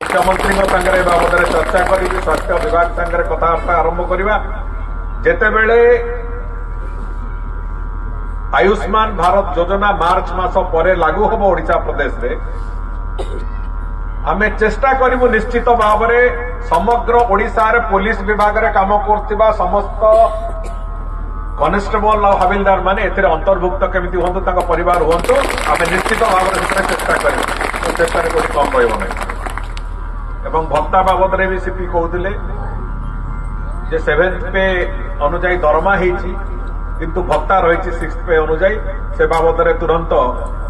मुख्यमंत्री सागर बाबद चर्चा करी स्वास्थ्य विभाग सागर कथबार्ता आरंभ करवा जेतेबेले आयुष्मान भारत योजना मार्च मास पर लागू हम ओडिशा प्रदेश रे आमे चेष्टा करूँ निश्चित भाव में समग्र ओडिशा रे पुलिस विभाग रे काम करथिबा समस्त कनेस्टेबल और हविलदार माने एथिरे अंतर्भुक्त केमिति होंतु ताका परिवार होंतु आमे निश्चित भाव में चेष्टा करूँ चेष्टा कोई कम रहिबो नै एवं भत्ता बाबद रे भी सीपी कहउतिले जे 7th पे अनुजाई दरमा हेछि किंतु भत्ता रही 6th पे अनुजाई से बाबद में तुरंत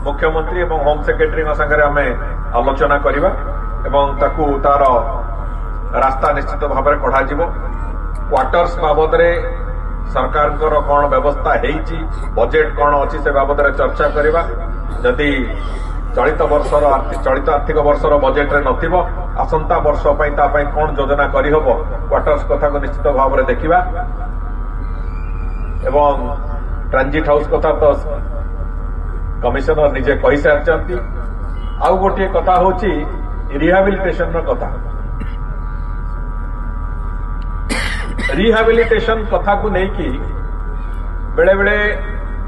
मुख्यमंत्री और होम सेक्रेटरी सागर आम आलोचना करवा एवं ताकू तार रास्ता निश्चित भाव में कढ़ा क्वार्टर्स बाबद में सरकार कौन व्यवस्था है बजेट कौन अच्छी से बाबद में चर्चा करवा जदि चलित वर्षर चलित आर्थिक वर्षर बजेट रे नथिबो आसंता वर्ष कौन योजना करहब क्वार्टर्स कथा को निश्चित भाव में देखा एवं ट्रांजिट हाउस कथा तो कमिशनर निजे कही सारी आउ गोटे कथा होची रिहाबिलिटेशन कथा रिहाबिलिटेशन कथा को लेकिन बेले बेले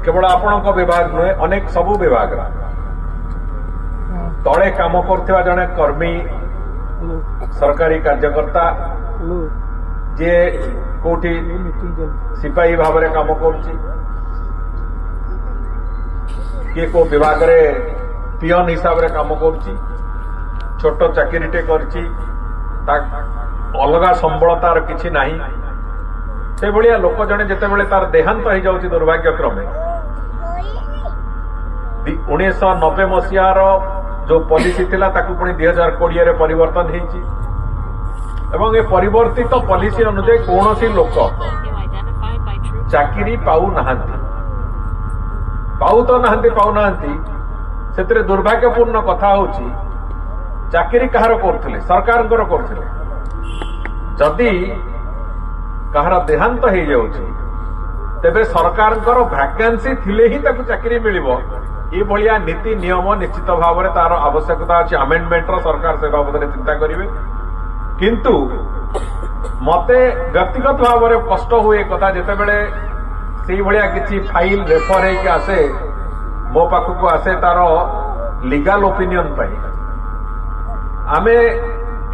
केवल आपण विभाग नुहे अनेक सबू विभाग तले काम करथिबा जने कर्मी सरकारी कार्यकर्ता जे कोठी सिपाही भाव में काम करुच्ची किए को विभाग रे पियन हिसाब रे काम करुच्ची छोट चाकरीटे करची अलगा संबल तार किछि नाही से भलिया लोक जने जेतेबेले तार देहांत हो जाउची दुर्भाग्यक्रमे 1990 मसीहार जो पॉलिसी थिला ताकू पुणी 2020 रे परिवर्तन हेची एवं ए परिवर्तित पॉलिसी अनुसार कौन सी लोक चाकरी पाऊ नाहांती से दुर्भाग्यपूर्ण कथा होची चाकरी कहार करथिले सरकार करथिले जदि कहार देहांत हो जाउची तेबे सरकार वैकेंसी थिले ही ताकू चाकरी मिलिबो ये भलिया नीति नियम निश्चित भाव में तार आवश्यकता अछि अमेंडमेंट सरकार से बाबद में चिंता करिवे किंतु मते व्यक्तिगत भाव में कष्ट हुए कथा जिते बड़े से भाया किसी फाइल रेफर होके आसे मो पाखक आसे तार लीगल ओपिनियन पाई आमे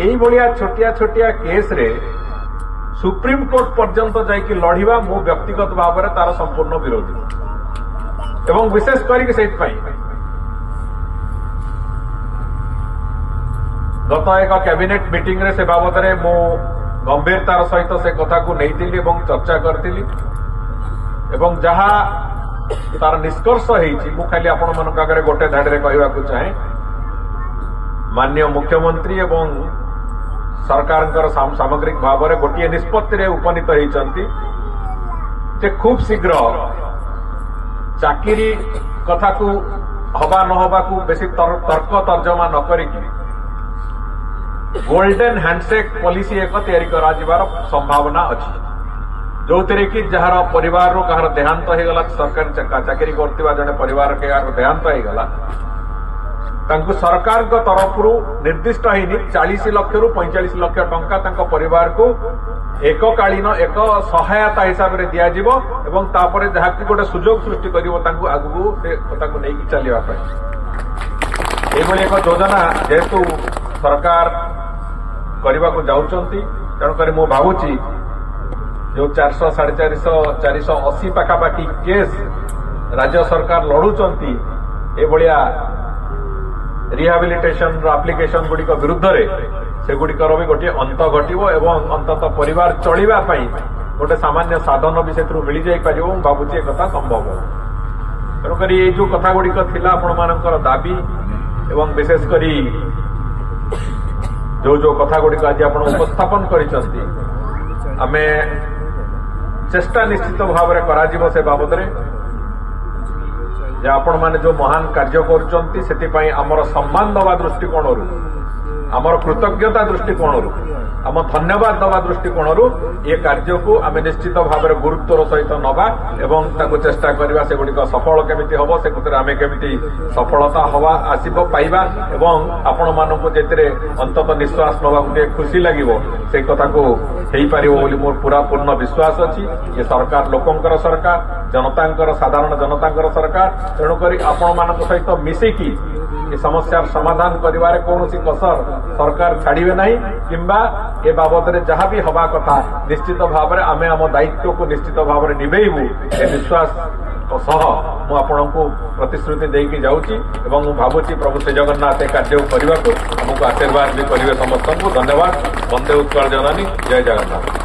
एई भलिया छोटिया छोटिया केस रे सुप्रीम कोर्ट पर्यंत जाइकी लड़िबा मो व्यक्तिगत भाव में तार संपूर्ण विरोधी एवं विशेष करके से गत एक कैबिनेट मीटिंग रे से बाबद में मु गंभीरतार सहित से कथा को नहीं चर्चा करी एवं जहा तार निष्कर्ष हो खाली आपण मान आगे गोटे धाड़ी कहवा चाहे माननीय मुख्यमंत्री एवं सरकार सामग्रिक भाव में गोटे निष्पत्ति उपनीत होती खूब शीघ्र चाकरी कथा को हवा न हवा को बेसी तर्क तर्जमा न करिकी गोल्डन हैंडशेक पॉलिसी एक तैयारी करार संभावना अच्छी जो थे कि जार परिवार रू कहार देहांत होगला सरकारी चाकरी करथिबा जने परिवार के देहांत होगला तांको सरकार को तरफ निर्दिष्ट है 40 लाख रु 45 लाख टंका तांको परिवार को एककालीन एक सहायता हिसाब से दिज्व एवं तापर जहाँ कि गोटे सुजोग सृष्टि कर आगू नहीं चलवा एक योजना जेहेतु सरकार करने को जाऊँगी तेणुक मु भावुची जो 400 450 480 पाखापाखि केस राज्य सरकार लड़ुंट एभलिया रिहाबिलिटेशन एप्लिकेशन गुड़िक विरुद्ध से गुड़िकर भी गोटे अंत घटव एवं अंततः परिवार चलवा गोटे सामान्य साधन भी से मिल जापर भावुची एक संभव तेणुक ये जो कथा गुड़िक थिला आपण मानकर दाबी एवं विशेषकर जो कथा गुड़िक आज आप उपस्थापन करिसेंती आमे चेष्टा निश्चित भाव में करा से बाबद जे आपण माने जो महान कार्य करुचंती सेति पई हमर सम्मान दवा दृष्टिकोण आमर कृतज्ञता दृष्टिकोण आम धन्यवाद दवा दृष्टिकोण ये कार्य को आम निश्चित भाव में गुरुत्वर सहित नवा एवं चेष्टा करवा से गुड़िक सफल केमिति हम से आम केमिति सफलता हवा आसब पाइबा एवं आपण मानक जे अंतत निश्वास नवा गोटे खुशी लगे से कथा को मोर पूरा पूर्ण विश्वास अच्छी ये सरकार लोकंकर सरकार जनतांकर साधारण जनतांकर सरकार तेणुक आपण मान सहित मिसिकी ये समस्या समाधान करिवारे कौनसी कसर सरकार छाड़िबे नहीं किंबा ए बाबद जहाँ भी हवा कथा निश्चित भाव में आम आम दायित्व को निश्चित भाव में निभेबू ए विश्वास सह मुझे प्रतिश्रुति देकी जाऊँगी एवं भावुची प्रभु श्री जगन्नाथ ए कार्य करने को आमको आशीर्वाद भी करेंगे समस्त को धन्यवाद। वंदे उत्कल जननी जय जगन्नाथ।